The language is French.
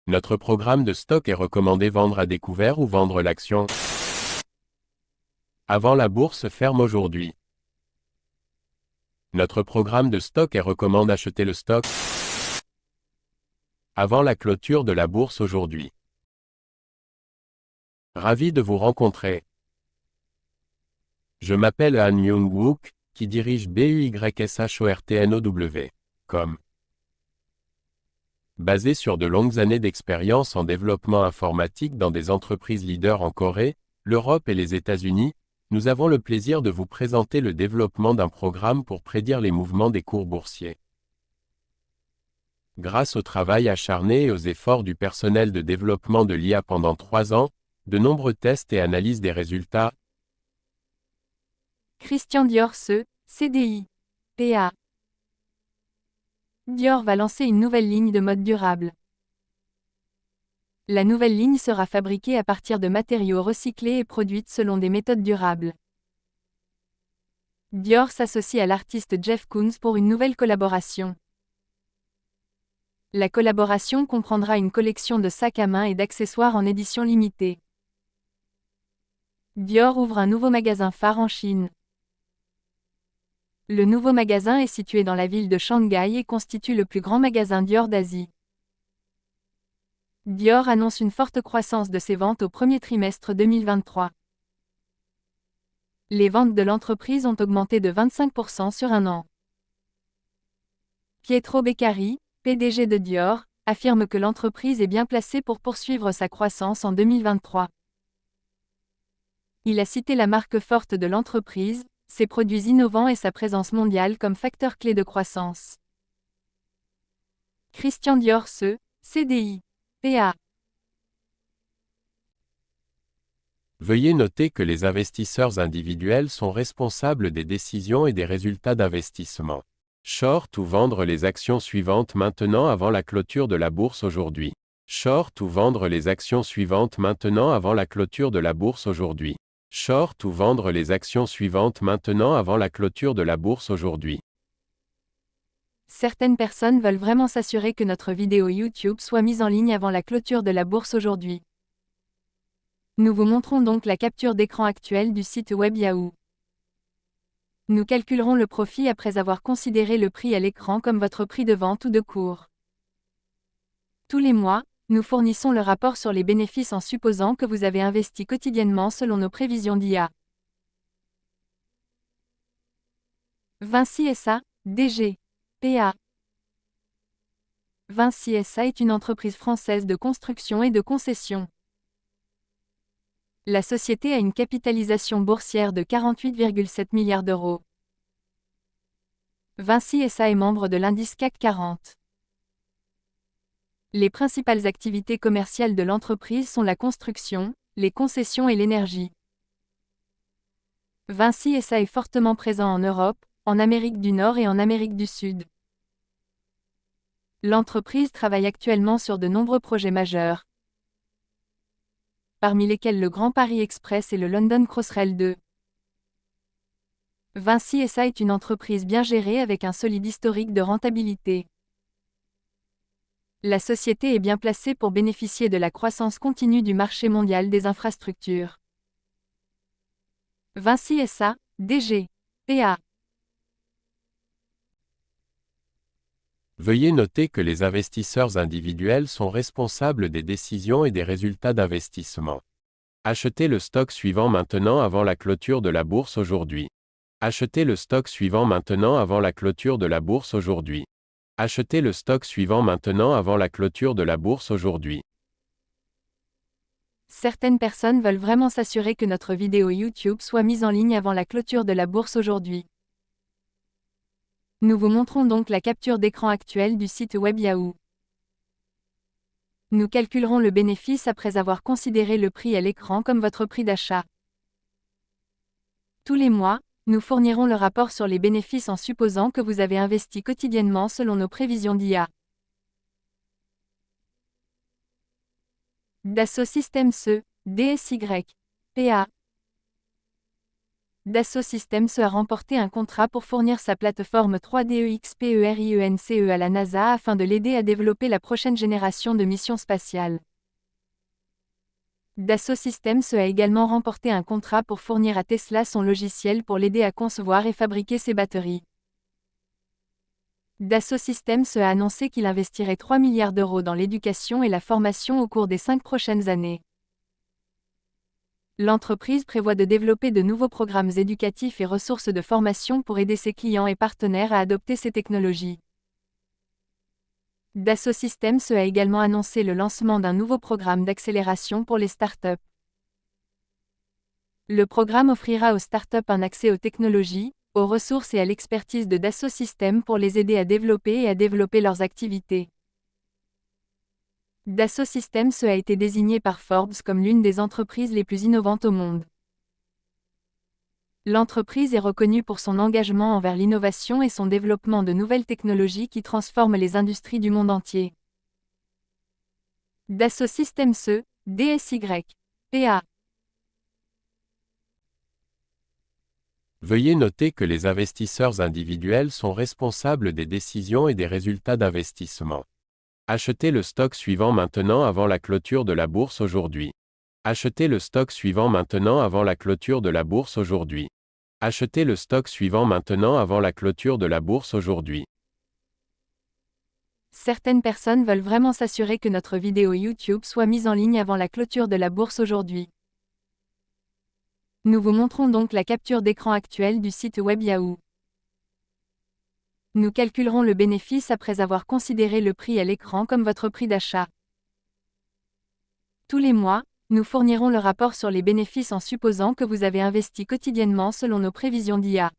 Notre programme de stock est recommandé vendre à découvert ou vendre l'action avant la bourse ferme aujourd'hui. Notre programme de stock est recommande acheter le stock avant la clôture de la bourse aujourd'hui. Ravi de vous rencontrer. Je m'appelle Han Young Wook, qui dirige BUYSHORTNOW.com. Basé sur de longues années d'expérience en développement informatique dans des entreprises leaders en Corée, l'Europe et les États-Unis, nous avons le plaisir de vous présenter le développement d'un programme pour prédire les mouvements des cours boursiers. Grâce au travail acharné et aux efforts du personnel de développement de l'IA pendant 3 ans, de nombreux tests et analyses des résultats. Christian Dior CDI. PA. Dior va lancer une nouvelle ligne de mode durable. La nouvelle ligne sera fabriquée à partir de matériaux recyclés et produite selon des méthodes durables. Dior s'associe à l'artiste Jeff Koons pour une nouvelle collaboration. La collaboration comprendra une collection de sacs à main et d'accessoires en édition limitée. Dior ouvre un nouveau magasin phare en Chine. Le nouveau magasin est situé dans la ville de Shanghai et constitue le plus grand magasin Dior d'Asie. Dior annonce une forte croissance de ses ventes au premier trimestre 2023. Les ventes de l'entreprise ont augmenté de 25% sur un an. Pietro Beccari, PDG de Dior, affirme que l'entreprise est bien placée pour poursuivre sa croissance en 2023. Il a cité la marque forte de l'entreprise, ses produits innovants et sa présence mondiale comme facteur clé de croissance. Christian Dior CDI. PA. Veuillez noter que les investisseurs individuels sont responsables des décisions et des résultats d'investissement. Short ou vendre les actions suivantes maintenant avant la clôture de la bourse aujourd'hui. Short ou vendre les actions suivantes maintenant avant la clôture de la bourse aujourd'hui. Short ou vendre les actions suivantes maintenant avant la clôture de la bourse aujourd'hui. Certaines personnes veulent vraiment s'assurer que notre vidéo YouTube soit mise en ligne avant la clôture de la bourse aujourd'hui. Nous vous montrons donc la capture d'écran actuelle du site web Yahoo. Nous calculerons le profit après avoir considéré le prix à l'écran comme votre prix de vente ou de cours. Tous les mois, nous fournissons le rapport sur les bénéfices en supposant que vous avez investi quotidiennement selon nos prévisions d'IA. Vinci SA, DG. PA. Vinci SA est une entreprise française de construction et de concession. La société a une capitalisation boursière de 48,7 milliards d'euros. Vinci SA est membre de l'indice CAC 40. Les principales activités commerciales de l'entreprise sont la construction, les concessions et l'énergie. Vinci SA est fortement présent en Europe, en Amérique du Nord et en Amérique du Sud. L'entreprise travaille actuellement sur de nombreux projets majeurs, parmi lesquels le Grand Paris Express et le London Crossrail 2. Vinci SA est une entreprise bien gérée avec un solide historique de rentabilité. La société est bien placée pour bénéficier de la croissance continue du marché mondial des infrastructures. Vinci SA, DG. PA. Veuillez noter que les investisseurs individuels sont responsables des décisions et des résultats d'investissement. Achetez le stock suivant maintenant avant la clôture de la bourse aujourd'hui. Achetez le stock suivant maintenant avant la clôture de la bourse aujourd'hui. Achetez le stock suivant maintenant avant la clôture de la bourse aujourd'hui. Certaines personnes veulent vraiment s'assurer que notre vidéo YouTube soit mise en ligne avant la clôture de la bourse aujourd'hui. Nous vous montrons donc la capture d'écran actuelle du site web Yahoo. Nous calculerons le bénéfice après avoir considéré le prix à l'écran comme votre prix d'achat. Tous les mois, nous fournirons le rapport sur les bénéfices en supposant que vous avez investi quotidiennement selon nos prévisions d'IA. Dassault Systèmes DSY. PA. Dassault Systèmes a remporté un contrat pour fournir sa plateforme 3D EXPERIENCE à la NASA afin de l'aider à développer la prochaine génération de missions spatiales. Dassault Systèmes a également remporté un contrat pour fournir à Tesla son logiciel pour l'aider à concevoir et fabriquer ses batteries. Dassault Systèmes a annoncé qu'il investirait 3 milliards d'euros dans l'éducation et la formation au cours des 5 prochaines années. L'entreprise prévoit de développer de nouveaux programmes éducatifs et ressources de formation pour aider ses clients et partenaires à adopter ces technologies. Dassault Systèmes a également annoncé le lancement d'un nouveau programme d'accélération pour les startups. Le programme offrira aux startups un accès aux technologies, aux ressources et à l'expertise de Dassault Systèmes pour les aider à développer leurs activités. Dassault Systèmes a été désigné par Forbes comme l'une des entreprises les plus innovantes au monde. L'entreprise est reconnue pour son engagement envers l'innovation et son développement de nouvelles technologies qui transforment les industries du monde entier. Dassault Systèmes DSY. PA. Veuillez noter que les investisseurs individuels sont responsables des décisions et des résultats d'investissement. Achetez le stock suivant maintenant avant la clôture de la bourse aujourd'hui. Achetez le stock suivant maintenant avant la clôture de la bourse aujourd'hui. Achetez le stock suivant maintenant avant la clôture de la bourse aujourd'hui. Certaines personnes veulent vraiment s'assurer que notre vidéo YouTube soit mise en ligne avant la clôture de la bourse aujourd'hui. Nous vous montrons donc la capture d'écran actuelle du site web Yahoo. Nous calculerons le bénéfice après avoir considéré le prix à l'écran comme votre prix d'achat. Tous les mois, nous fournirons le rapport sur les bénéfices en supposant que vous avez investi quotidiennement selon nos prévisions d'IA.